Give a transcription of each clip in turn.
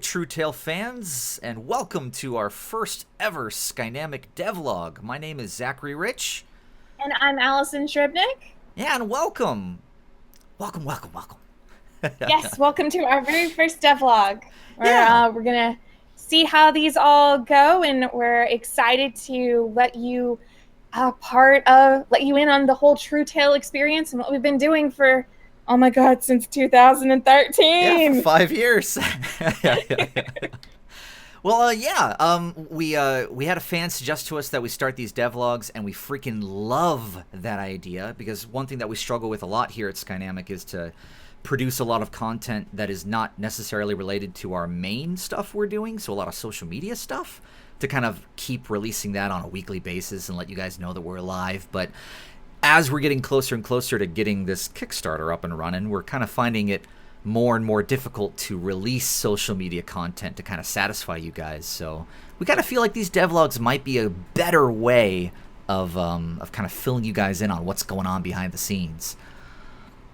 True Tale fans, and welcome to our first ever Skynamic Devlog. My name is Zachary Rich. And I'm Allison Shribnick. Yeah, and welcome. Welcome. Yes, welcome to our very first devlog. Yeah. We're gonna see how these all go, and we're excited to let you in on the whole True Tale experience and what we've been doing for, oh my God, since Yeah, for 2013. 5 years. Well, we had a fan suggest to us that we start these devlogs, and we freaking love that idea because one thing that we struggle with a lot here at Skynamic is to produce a lot of content that is not necessarily related to our main stuff we're doing, so a lot of social media stuff, to kind of keep releasing that on a weekly basis and let you guys know that we're live. But as we're getting closer and closer to getting this Kickstarter up and running, we're kind of finding it more and more difficult to release social media content to kind of satisfy you guys. So we kind of feel like these devlogs might be a better way of kind of filling you guys in on what's going on behind the scenes.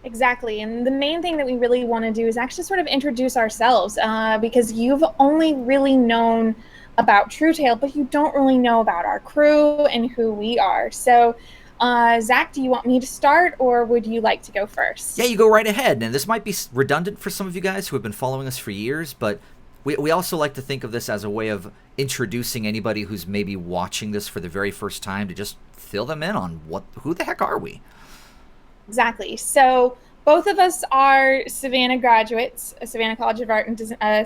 Exactly. And the main thing that we really want to do is actually sort of introduce ourselves because you've only really known about True Tale, but you don't really know about our crew and who we are. So, Zach, do you want me to start or would you like to go Yeah, first? you go right ahead. And this might be redundant for some of you guys who have been following us for years, but we also like to think of this as a way of introducing anybody who's maybe watching this for the very first time to just fill them in on who the heck are we? Exactly. So, both of us are Savannah graduates, Savannah College of Art and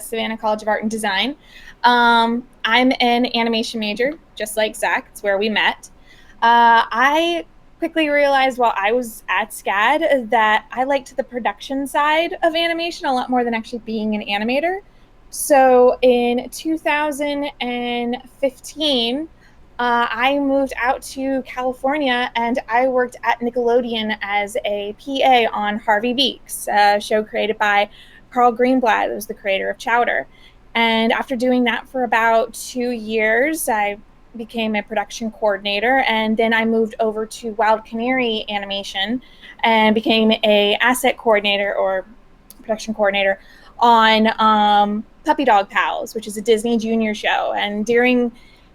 Savannah College of Art and Design. I'm an animation major, just like Zach. It's where we met. I quickly realized while I was at SCAD that I liked the production side of animation a lot more than actually being an animator. So in 2015, I moved out to California and I worked at Nickelodeon as a PA on Harvey Beaks, a show created by Carl Greenblatt, who was the creator of Chowder. And after doing that for about 2 years, I became a production coordinator, and then I moved over to Wild Canary Animation and became a asset coordinator or production coordinator on Puppy Dog Pals, which is a Disney Junior show. And during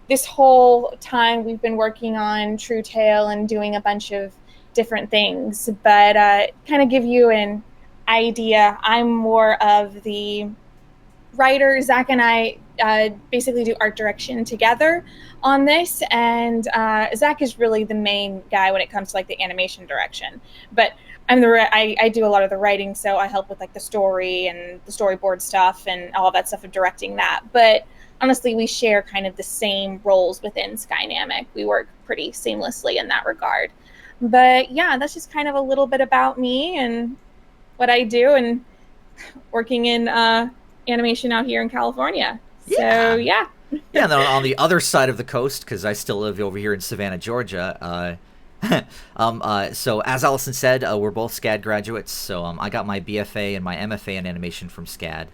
this whole time, we've been working on True Tale and doing a bunch of different things. But kind of give you an idea, I'm more of the writer. Zach and I basically do art direction together on this, and Zach is really the main guy when it comes to like the animation direction. But I do a lot of the writing, so I help with like the story and the storyboard stuff and all that stuff of directing that. But honestly, we share kind of the same roles within Skynamic. We work pretty seamlessly in that regard. But yeah, that's just kind of a little bit about me and what I do and working in animation out here in California. So Yeah. yeah. Yeah, and then on the other side of the coast, because I still live over here in Savannah, Georgia. So as Allison said, we're both SCAD graduates. So I got my BFA and my MFA in animation from SCAD,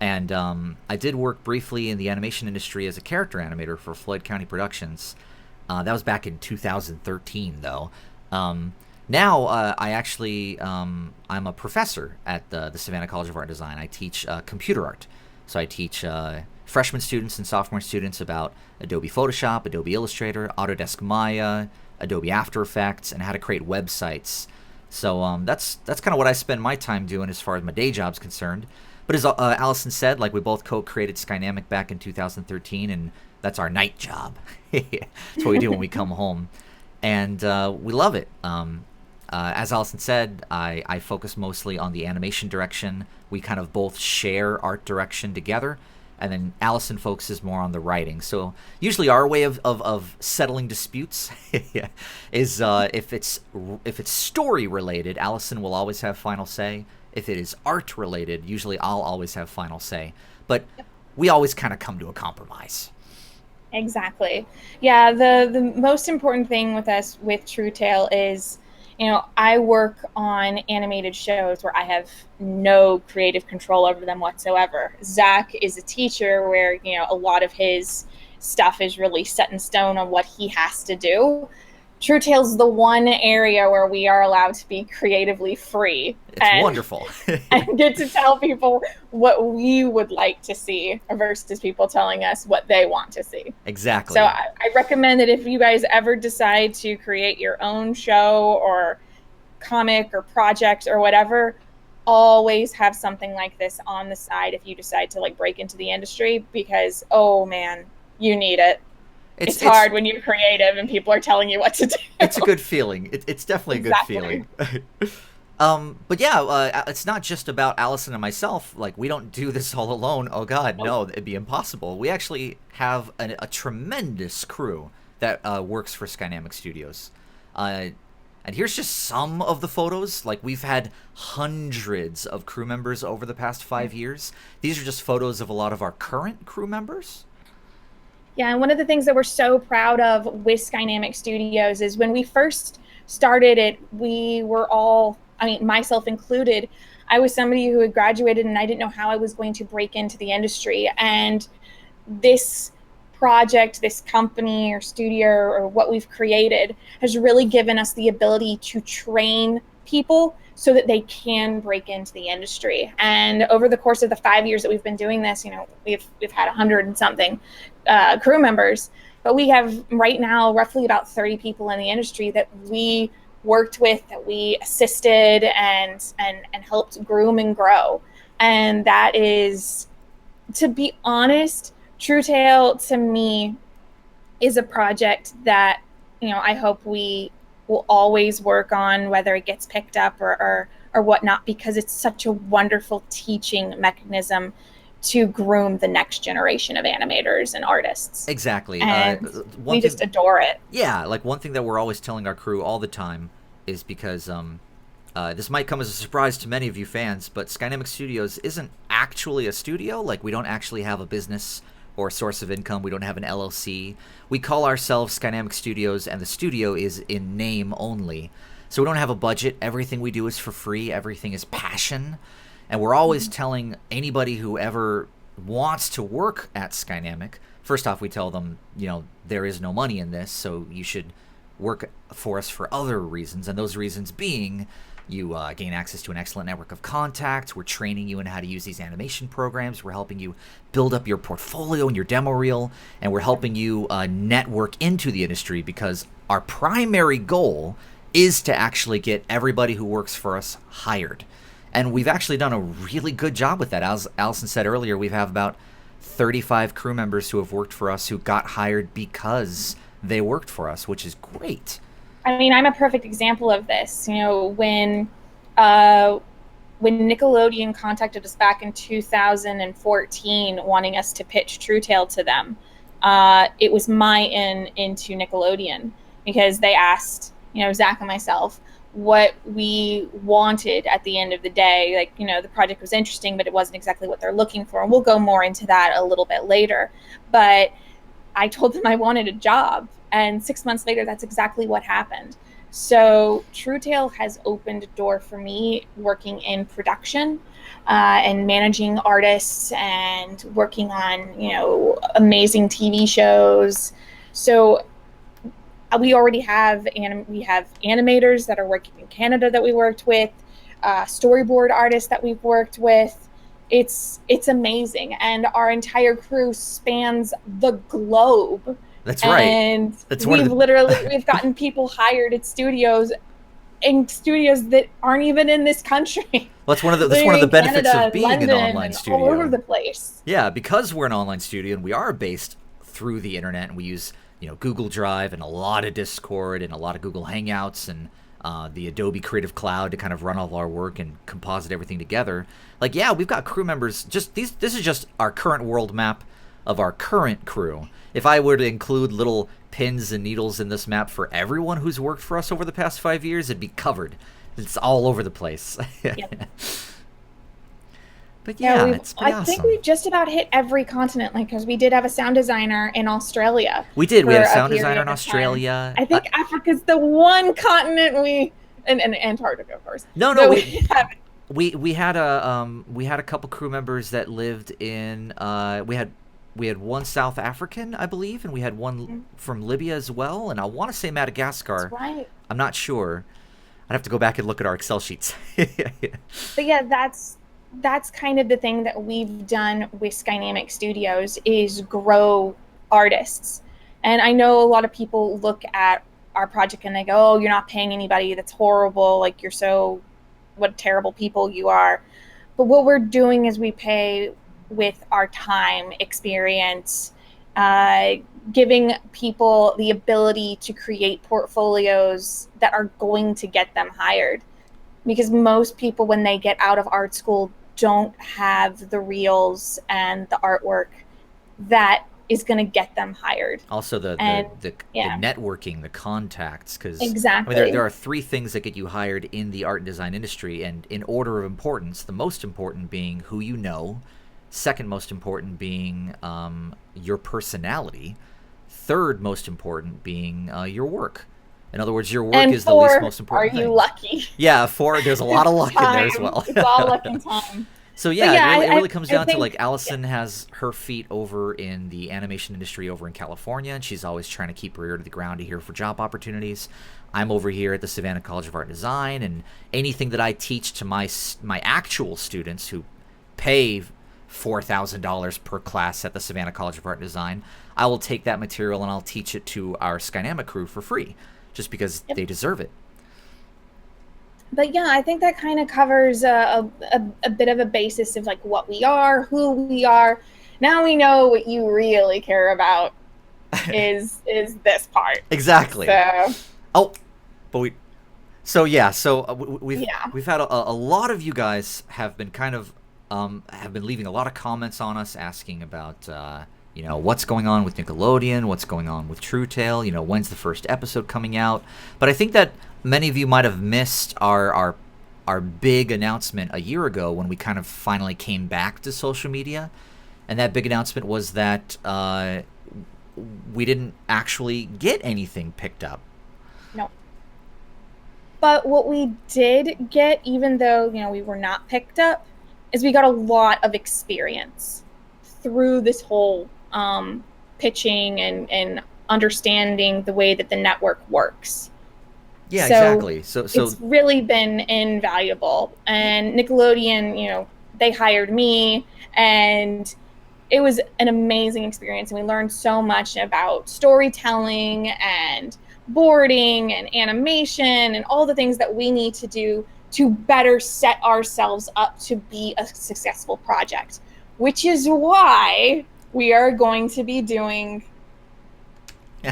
and I did work briefly in the animation industry as a character animator for Floyd County Productions. That was back in 2013, though. Now I actually I'm a professor at the Savannah College of Art and Design. I teach computer art, so I teach freshman students and sophomore students about Adobe Photoshop, Adobe Illustrator, Autodesk Maya, Adobe After Effects, and how to create websites. So that's kind of what I spend my time doing as far as my day job's concerned. But as Allison said, like we both co-created Skynamic back in 2013, and that's our night job. That's what we do when we come home, and we love it. As Allison said, I focus mostly on the animation direction. We kind of both share art direction together, and then Allison focuses more on the writing. So usually our way of settling disputes is if it's story related, Allison will always have final say. If it is art related, usually I'll always have final say. But we always kind of come to a compromise. Exactly. Yeah, the most important thing with us with True Tale is, I work on animated shows where I have no creative control over them whatsoever. Zach is a teacher where, a lot of his stuff is really set in stone on what he has to do. True Tale's the one area where we are allowed to be creatively free. It's wonderful. And get to tell people what we would like to see versus people telling us what they want to see. Exactly. So I recommend that if you guys ever decide to create your own show or comic or project or whatever, always have something like this on the side if you decide to like break into the industry, because oh man, you need it. It's hard when you're creative and people are telling you what to do. It's a good feeling. It's definitely a good feeling. But yeah, it's not just about Allison and myself. Like, we don't do this all alone. Oh God, no, it'd be impossible. We actually have a tremendous crew that works for Skynamic Studios. And here's just some of the photos. Like, we've had hundreds of crew members over the past 5 years. These are just photos of a lot of our current crew members. Yeah, and one of the things that we're so proud of with Skynamic Studios is when we first started it, we were all, I mean, myself included, I was somebody who had graduated and I didn't know how I was going to break into the industry. And this project, this company or studio or what we've created has really given us the ability to train people so that they can break into the industry. And over the course of the 5 years that we've been doing this, you know, we've had 100 and something crew members, but we have right now roughly about 30 people in the industry that we worked with, that we assisted and helped groom and grow. And that is, to be honest, True Tale to me is a project that, you know, I hope we will always work on, whether it gets picked up or whatnot, because it's such a wonderful teaching mechanism to groom the next generation of animators and artists. Exactly. And we just adore it. Yeah, like one thing that we're always telling our crew all the time is because this might come as a surprise to many of you fans, but Skynamic Studios isn't actually a studio. Like, we don't actually have a business or a source of income. We don't have an LLC. We call ourselves Skynamic Studios, and the studio is in name only. So we don't have a budget. Everything we do is for free. Everything is passion. And we're always telling anybody who ever wants to work at Skynamic, first off, we tell them, you know, there is no money in this, so you should work for us for other reasons. And those reasons being, you gain access to an excellent network of contacts. We're training you in how to use these animation programs. We're helping you build up your portfolio and your demo reel. And we're helping you network into the industry, because our primary goal is to actually get everybody who works for us hired. And we've actually done a really good job with that. As Allison said earlier, we have about 35 crew members who have worked for us who got hired because they worked for us, which is great. I mean, I'm a perfect example of this. You know, when Nickelodeon contacted us back in 2014 wanting us to pitch True Tale to them, it was my into Nickelodeon, because they asked, you know, Zach and myself what we wanted at the end of the day. Like, you know, the project was interesting, but it wasn't exactly what they're looking for. And we'll go more into that a little bit later. But I told them I wanted a job. And 6 months later, that's exactly what happened. So True Tale has opened a door for me working in production and managing artists and working on, you know, amazing TV shows. So we already have animators that are working in Canada that we worked with, storyboard artists that we've worked with. It's amazing, and our entire crew spans the globe. That's right. And we've gotten people hired at studios, in studios that aren't even in this country. Well, that's one of the benefits Canada, of being London, an online studio. all over the place. Yeah, because we're an online studio and we are based through the internet, and we use, you know, Google Drive and a lot of Discord and a lot of Google Hangouts and the Adobe Creative Cloud to kind of run all of our work and composite everything together. Like, yeah, we've got crew members. This is just our current world map of our current crew. If I were to include little pins and needles in this map for everyone who's worked for us over the past 5 years, it'd be covered. It's all over the place. Yep. But yeah, it's pretty awesome. I think we just about hit every continent, like, because we did have a sound designer in Australia. We did. We had a sound designer in Australia. I think Africa's the one continent and Antarctica, of course. No, we had a couple crew members that lived in. We had one South African, I believe, and we had one from Libya as well, and I want to say Madagascar. That's right. I'm not sure. I'd have to go back and look at our Excel sheets. But yeah, that's kind of the thing that we've done with Skynamic Studios is grow artists. And I know a lot of people look at our project and they go, "Oh, you're not paying anybody. That's horrible. Like what terrible people you are." But what we're doing is we pay with our time, experience, giving people the ability to create portfolios that are going to get them hired. Because most people, when they get out of art school, don't have the reels and the artwork that is going to get them hired. Also, the networking, the contacts, because exactly. I mean, there are three things that get you hired in the art and design industry, and in order of importance, the most important being who you know, second most important being your personality, third most important being your work. In other words, your work is the least most important thing. Are you lucky? Yeah, there's a lot of luck in there as well. It's all luck and time. So yeah, it really comes down to, like, Allison has her feet over in the animation industry over in California, and she's always trying to keep her ear to the ground to hear for job opportunities. I'm over here at the Savannah College of Art and Design, and anything that I teach to my actual students who pay $4,000 per class at the Savannah College of Art and Design, I will take that material and I'll teach it to our Sky Namek crew for free, just because they deserve it. But yeah, I think that kind of covers a bit of a basis of like what we are, who we are. Now we know what you really care about is this part. Exactly. So. We've had a lot of you guys have been kind of have been leaving a lot of comments on us asking about what's going on with Nickelodeon, what's going on with True Tale, when's the first episode coming out. But I think that many of you might have missed our big announcement a year ago when we kind of finally came back to social media. And that big announcement was that we didn't actually get anything picked up. No. But what we did get, even though, we were not picked up, is we got a lot of experience through this whole pitching and understanding the way that the network works. Yeah, exactly. So it's really been invaluable. And Nickelodeon, they hired me, and it was an amazing experience. And we learned so much about storytelling and boarding and animation and all the things that we need to do to better set ourselves up to be a successful project, which is why we are going to be doing.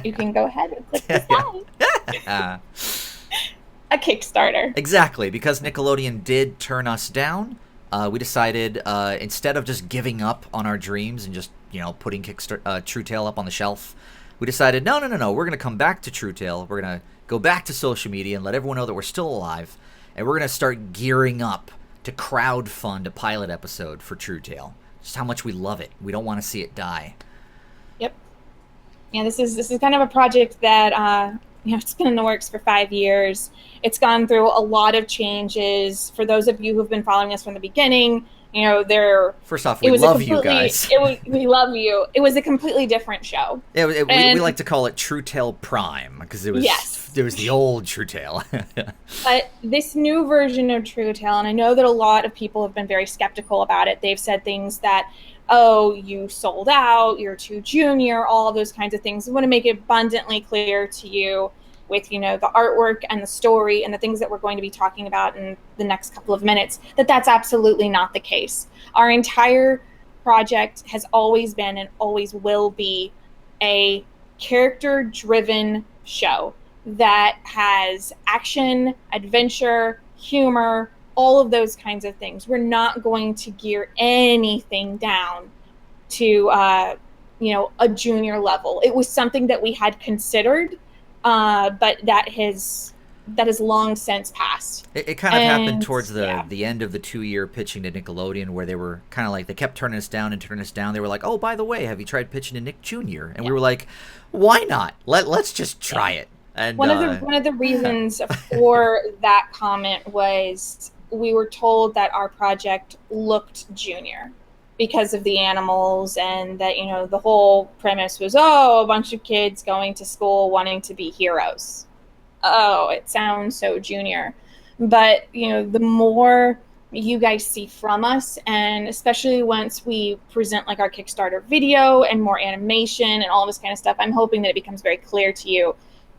You can go ahead and click the slide. A Kickstarter. Exactly, because Nickelodeon did turn us down. We decided instead of just giving up on our dreams and just putting True Tale up on the shelf, we decided no, we're gonna come back to True Tale. We're gonna go back to social media and let everyone know that we're still alive, and we're gonna start gearing up to crowdfund a pilot episode for True Tale. Just how much we love it. We don't want to see it die. Yep. Yeah, this is kind of a project that it's been in the works for 5 years. It's gone through a lot of changes. For those of you who've been following us from the beginning, First off, we love you guys. We love you. It was a completely different show. We like to call it True Tale Prime because it was the old True Tale. But this new version of True Tale, and I know that a lot of people have been very skeptical about it. They've said things that, oh, you sold out, you're too junior, all of those kinds of things. I want to make it abundantly clear to you with, the artwork and the story and the things that we're going to be talking about in the next couple of minutes, that's absolutely not the case. Our entire project has always been and always will be a character-driven show that has action, adventure, humor, all of those kinds of things. We're not going to gear anything down to, a junior level. It was something that we had considered, but that has long since passed. It kind of happened towards the end of the 2-year pitching to Nickelodeon, where they were kind of like, they kept turning us down and turning us down. They were like, oh, by the way, have you tried pitching to Nick Jr.? And we were like, why not? Let's just try it. And one of the reasons for that comment was we were told that our project looked junior. because of the animals, and that, the whole premise was, oh, a bunch of kids going to school wanting to be heroes. Oh, it sounds so junior. But, the more you guys see from us, and especially once we present like our Kickstarter video and more animation and all this kind of stuff, I'm hoping that it becomes very clear to you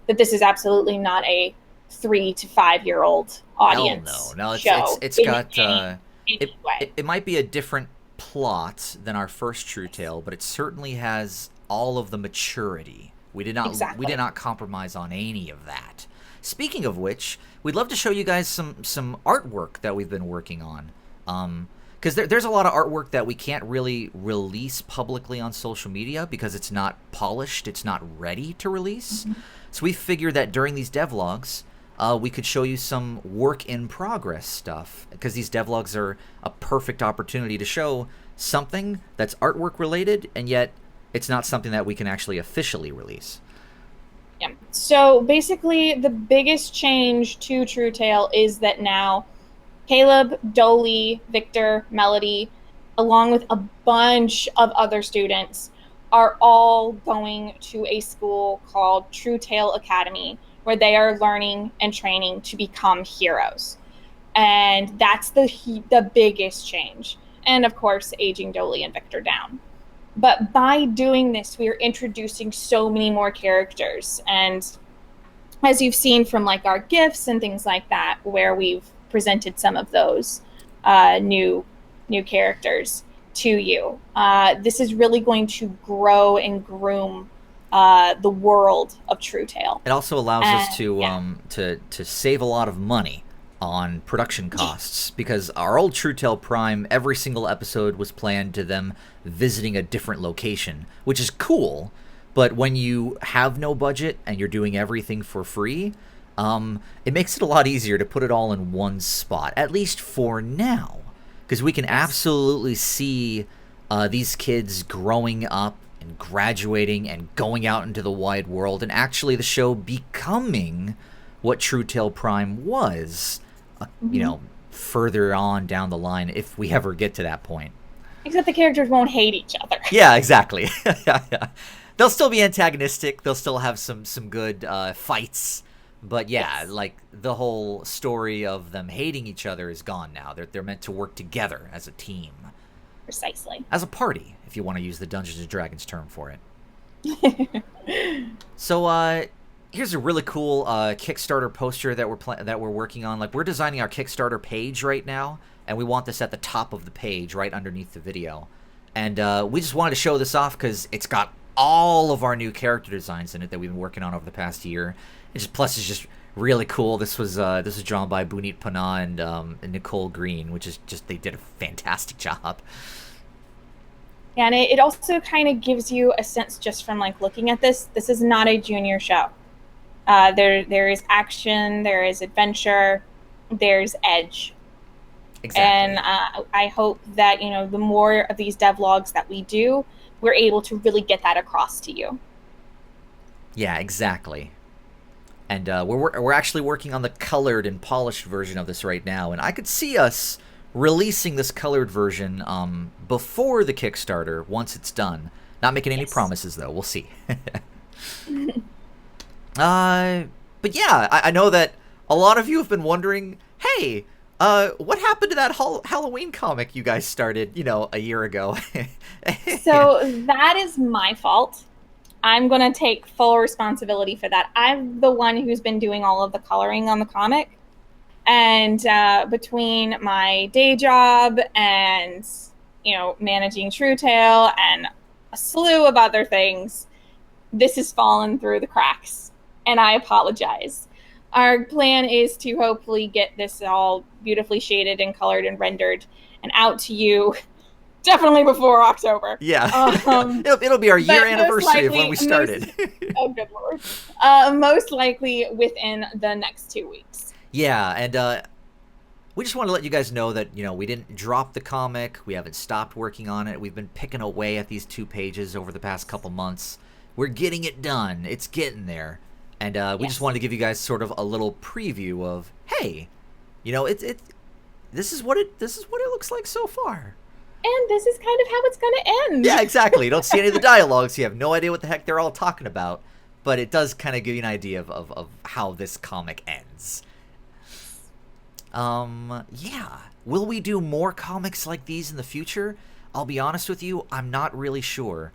that this is absolutely not a 3 to 5 year old audience. No, show it's got way. It might be a different plot than our first True Tale, but it certainly has all of the maturity. We did not compromise on any of that. Speaking of which, we'd love to show you guys some artwork that we've been working on. Because there's a lot of artwork that we can't really release publicly on social media because it's not polished, it's not ready to release. Mm-hmm. So we figured that during these devlogs, we could show you some work in progress stuff, because these devlogs are a perfect opportunity to show something that's artwork related, and yet it's not something that we can actually officially release. Yeah. So basically, the biggest change to True Tale is that now Caleb, doh-li, Victor, Melody, along with a bunch of other students, are all going to a school called True Tale Academy, where they are learning and training to become heroes. And that's the biggest change. And of course, aging doh-li and Victor down. But by doing this, we are introducing so many more characters. And as you've seen from like our GIFs and things like that, where we've presented some of those new characters to you, this is really going to grow and groom the world of True Tale. It also allows us to save a lot of money on production costs, because our old True Tale Prime, every single episode was planned to them visiting a different location, which is cool, but when you have no budget and you're doing everything for free, it makes it a lot easier to put it all in one spot, at least for now, because we can absolutely see these kids growing up and graduating and going out into the wide world, and actually the show becoming what True Tale Prime was, further on down the line, if we ever get to that point. Except the characters won't hate each other. Yeah, exactly. They'll still be antagonistic. They'll still have some good fights. But yeah, yes, like the whole story of them hating each other is gone now. They're meant to work together as a team. Precisely. As a party, if you want to use the Dungeons & Dragons term for it. So, here's a really cool Kickstarter poster that we're working on. Like, we're designing our Kickstarter page right now, and we want this at the top of the page, right underneath the video. And we just wanted to show this off because it's got all of our new character designs in it that we've been working on over the past year. Plus, it's just really cool. This was drawn by Bunit Pana and Nicole Green, which is just, they did a fantastic job. Yeah, and it also kind of gives you a sense just from like looking at this. This is not a junior show. There is action, there is adventure, there's edge. Exactly. And I hope that, the more of these devlogs that we do, we're able to really get that across to you. Yeah, exactly. And we're actually working on the colored and polished version of this right now, and I could see us releasing this colored version before the Kickstarter once it's done. Not making any promises though. We'll see. But yeah, I know that a lot of you have been wondering, hey, what happened to that Halloween comic you guys started, a year ago? So that is my fault. I'm going to take full responsibility for that. I'm the one who's been doing all of the coloring on the comic. And between my day job and, managing True Tale and a slew of other things, this has fallen through the cracks. And I apologize. Our plan is to hopefully get this all beautifully shaded and colored and rendered and out to you definitely before October. Yeah. It'll be our year anniversary of when we started. Oh, good Lord. Most likely within the next 2 weeks. Yeah, and we just want to let you guys know that, we didn't drop the comic. We haven't stopped working on it. We've been picking away at these 2 pages over the past couple months. We're getting it done. It's getting there. And we just wanted to give you guys sort of a little preview of, hey, this is what it looks like so far. and this is kind of how it's going to end. Yeah, exactly. You don't see any of the dialogues. You have no idea what the heck they're all talking about. But it does kind of give you an idea of how this comic ends. Yeah. Will we do more comics like these in the future? I'll be honest with you, I'm not really sure.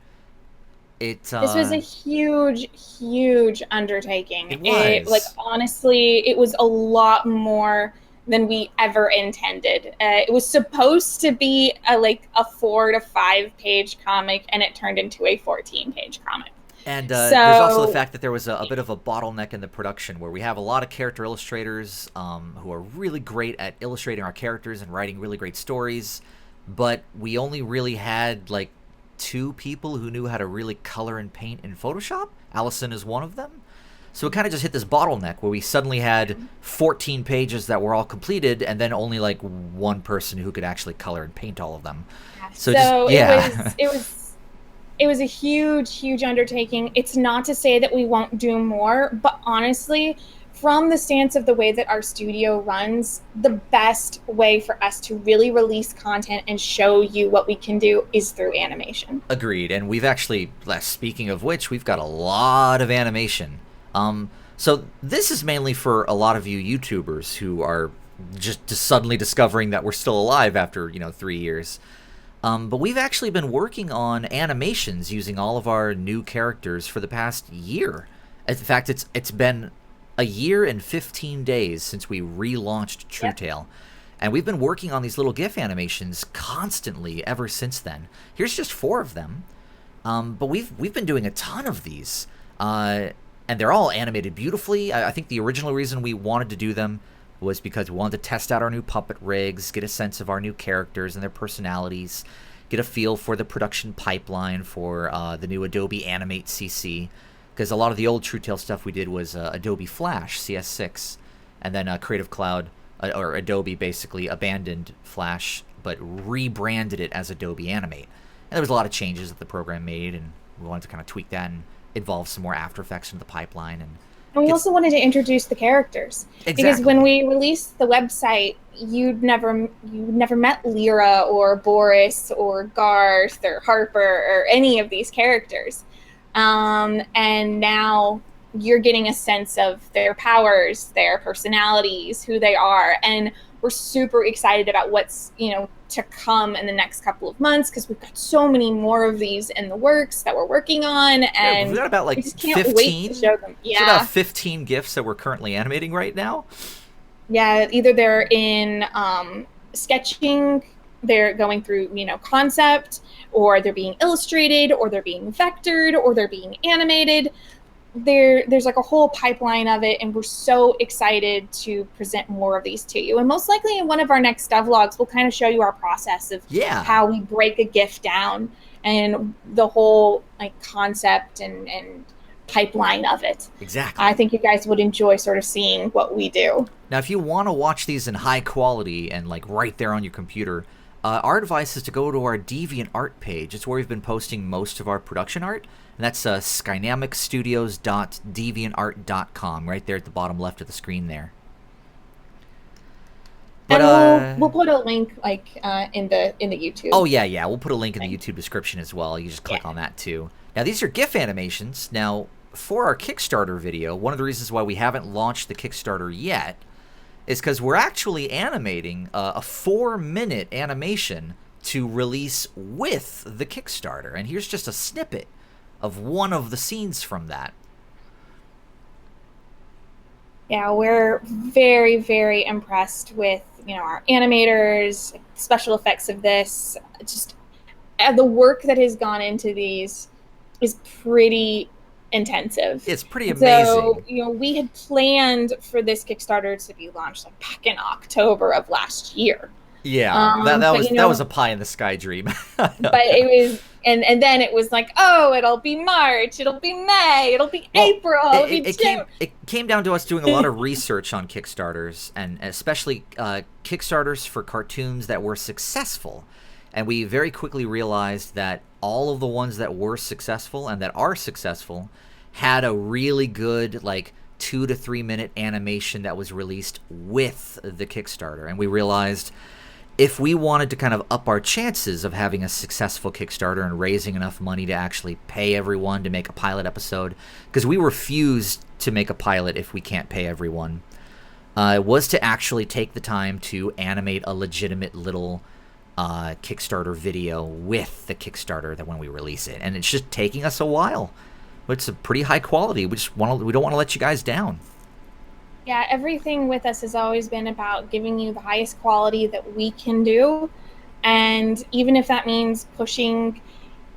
This was a huge, huge undertaking. It was. Like, honestly, it was a lot more than we ever intended. It was supposed to be a 4 to 5 page comic, and it turned into a 14-page comic. And there's also the fact that there was a bit of a bottleneck in the production where we have a lot of character illustrators who are really great at illustrating our characters and writing really great stories, but we only really had like 2 people who knew how to really color and paint in Photoshop. Allison is one of them. So it kind of just hit this bottleneck where we suddenly had 14 pages that were all completed and then only like 1 person who could actually color and paint all of them. So just, yeah. It was a huge, huge undertaking. It's not to say that we won't do more, but honestly, from the stance of the way that our studio runs, the best way for us to really release content and show you what we can do is through animation. Agreed. And we've actually, speaking of which, we've got a lot of animation. So this is mainly for a lot of you YouTubers who are just suddenly discovering that we're still alive after, 3 years. But we've actually been working on animations using all of our new characters for the past year. In fact, it's been a year and 15 days since we relaunched True Tale. And we've been working on these little GIF animations constantly ever since then. Here's just 4 of them. But we've been doing a ton of these. And they're all animated beautifully. I think the original reason we wanted to do them was because we wanted to test out our new puppet rigs, get a sense of our new characters and their personalities, get a feel for the production pipeline for the new Adobe Animate CC. Because a lot of the old True Tale stuff we did was Adobe Flash, CS6, and then Creative Cloud, or Adobe basically abandoned Flash, but rebranded it as Adobe Animate. And there was a lot of changes that the program made, and we wanted to kind of tweak that and involve some more After Effects into the pipeline. And we also wanted to introduce the characters. Exactly. Because when we released the website, you'd never met Lyra or Boris or Garth or Harper or any of these characters. And now you're getting a sense of their powers, their personalities, who they are. And we're super excited about what's, to come in the next couple of months, because we've got so many more of these in the works that we're working on, and we've got about like we just can't 15. wait to show them. Yeah, about 15 GIFs that we're currently animating right now. Yeah, either they're in sketching, they're going through concept, or they're being illustrated, or they're being vectored, or they're being animated. There's like a whole pipeline of it, and we're so excited to present more of these to you. And most likely in one of our next devlogs, we'll kind of show you our process of how we break a GIF down and the whole concept and pipeline of it. Exactly. I think you guys would enjoy sort of seeing what we do. Now, if you want to watch these in high quality and right there on your computer, our advice is to go to our DeviantArt page. It's where we've been posting most of our production art. And that's skynamicstudios.deviantart.com, right there at the bottom left of the screen there. But, and we'll put a link in the YouTube. Oh yeah, we'll put a link in the YouTube description as well. You just click on that too. Now these are GIF animations. Now for our Kickstarter video, one of the reasons why we haven't launched the Kickstarter yet is because we're actually animating a 4-minute animation to release with the Kickstarter. And here's just a snippet of one of the scenes from that. Yeah, we're very, very impressed with our animators, special effects of this. Just the work that has gone into these is pretty intensive. It's pretty amazing. So we had planned for this Kickstarter to be launched back in October of last year. Yeah, that was a pie in the sky dream. But it was, and then it was it'll be March, it'll be May, it'll be April, it'll be June. It came down to us doing a lot of research on Kickstarters, and especially Kickstarters for cartoons that were successful. And we very quickly realized that all of the ones that were successful and that are successful had a really good 2 to 3 minute animation that was released with the Kickstarter. And we realized if we wanted to kind of up our chances of having a successful Kickstarter and raising enough money to actually pay everyone to make a pilot episode, because we refuse to make a pilot if we can't pay everyone, was to actually take the time to animate a legitimate little Kickstarter video with the Kickstarter that when we release it. And it's just taking us a while. It's a pretty high quality. We don't want to let you guys down. Yeah, everything with us has always been about giving you the highest quality that we can do. And even if that means pushing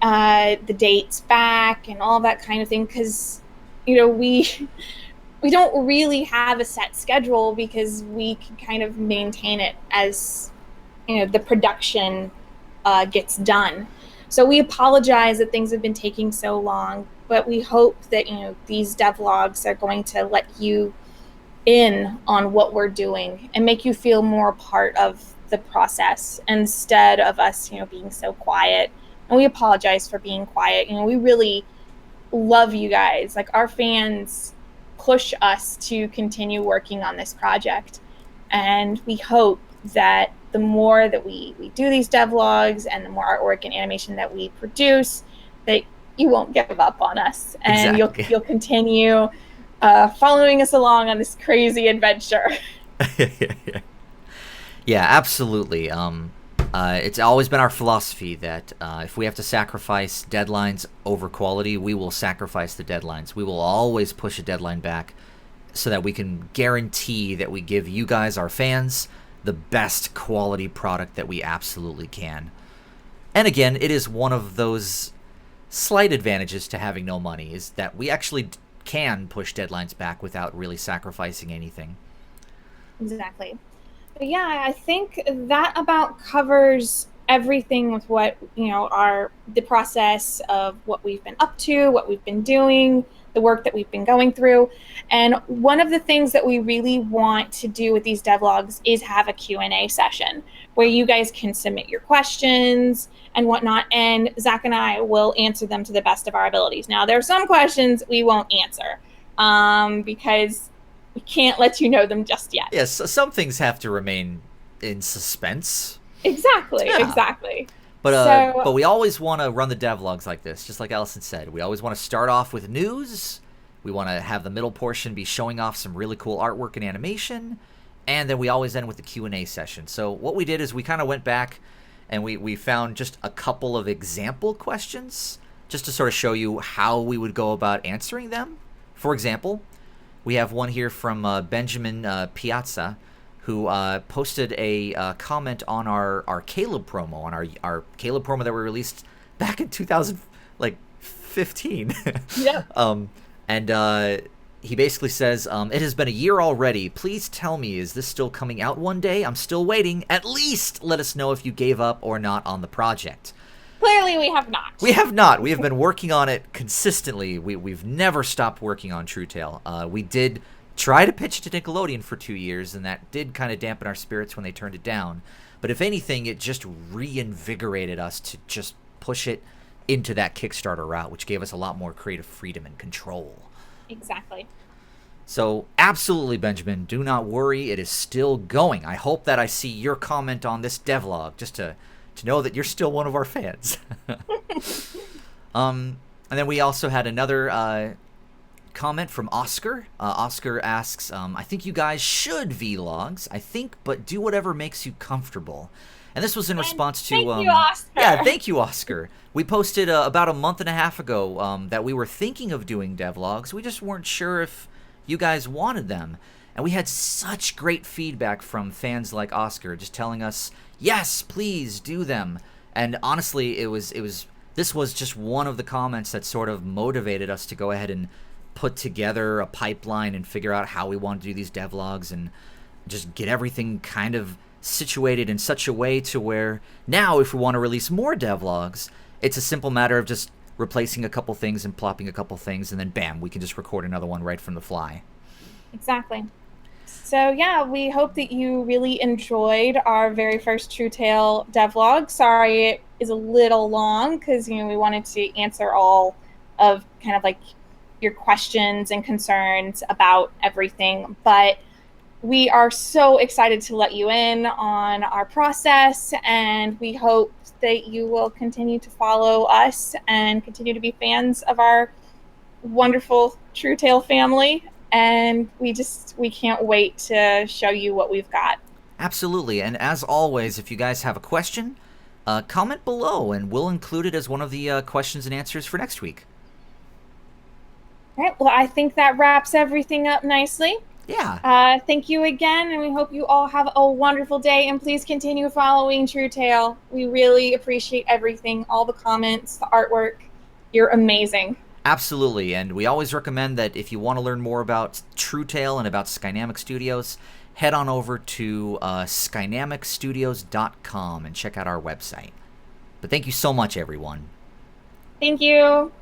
the dates back and all that kind of thing, because, we don't really have a set schedule because we can kind of maintain it as, the production gets done. So we apologize that things have been taking so long, but we hope that, these devlogs are going to let you in on what we're doing and make you feel more part of the process instead of us, being so quiet. And we apologize for being quiet. We really love you guys. Like, our fans push us to continue working on this project. And we hope that the more that we do these devlogs and the more artwork and animation that we produce, that you won't give up on us. And Exactly. you'll continue following us along on this crazy adventure. Yeah, absolutely. It's always been our philosophy that if we have to sacrifice deadlines over quality, we will sacrifice the deadlines. We will always push a deadline back so that we can guarantee that we give you guys, our fans, the best quality product that we absolutely can. And again, it is one of those slight advantages to having no money, is that we actually can push deadlines back without really sacrificing anything. Exactly. But yeah, I think that about covers everything with what, the process of what we've been up to, what we've been doing, the work that we've been going through. And one of the things that we really want to do with these devlogs is have a Q&A session where you guys can submit your questions and whatnot, and Zach and I will answer them to the best of our abilities. Now, there are some questions we won't answer because we can't let you know them just yet. Yes, some things have to remain in suspense. Exactly. But we always want to run the devlogs like this, just like Allison said. We always want to start off with news. We want to have the middle portion be showing off some really cool artwork and animation, and then we always end with the Q&A session. So what we did is we kind of went back and we found just a couple of example questions just to sort of show you how we would go about answering them. For example, we have one here from Benjamin Piazza, who posted a comment on our Caleb promo, on our Caleb promo that we released back in 2015. Yeah. And he basically says, it has been a year already. Please tell me, is this still coming out one day? I'm still waiting. At least let us know if you gave up or not on the project. Clearly, we have not. We have not. We have been working on it consistently. We've never stopped working on True Tale. We did try to pitch it to Nickelodeon for 2 years, and that did kind of dampen our spirits when they turned it down. But if anything, it just reinvigorated us to just push it into that Kickstarter route, which gave us a lot more creative freedom and control. Exactly. So, absolutely, Benjamin, do not worry. It is still going. I hope that I see your comment on this devlog just to know that you're still one of our fans. And then we also had another comment from Oscar. Oscar asks, I think you guys should vlogs, I think, but do whatever makes you comfortable. And this was in response to... Thank you, Oscar. Yeah, thank you, Oscar. We posted about a month and a half ago that we were thinking of doing devlogs. We just weren't sure if you guys wanted them. And we had such great feedback from fans like Oscar, just telling us, yes, please do them. And honestly, this was just one of the comments that sort of motivated us to go ahead and put together a pipeline and figure out how we want to do these devlogs and just get everything kind of situated in such a way to where now if we want to release more devlogs, it's a simple matter of just replacing a couple things and plopping a couple things, and then bam, we can just record another one right from the fly. Exactly. So yeah, we hope that you really enjoyed our very first True Tale devlog. Sorry it is a little long because we wanted to answer all of kind of like your questions and concerns about everything, but we are so excited to let you in on our process, and we hope that you will continue to follow us and continue to be fans of our wonderful True Tale family. And we can't wait to show you what we've got. Absolutely. And as always, if you guys have a question, comment below, and we'll include it as one of the questions and answers for next week. All right. Well, I think that wraps everything up nicely. Yeah. Thank you again, and we hope you all have a wonderful day. And please continue following True Tale. We really appreciate everything, all the comments, the artwork. You're amazing. Absolutely. And we always recommend that if you want to learn more about True Tale and about Skynamic Studios, head on over to skynamicstudios.com and check out our website. But thank you so much, everyone. Thank you.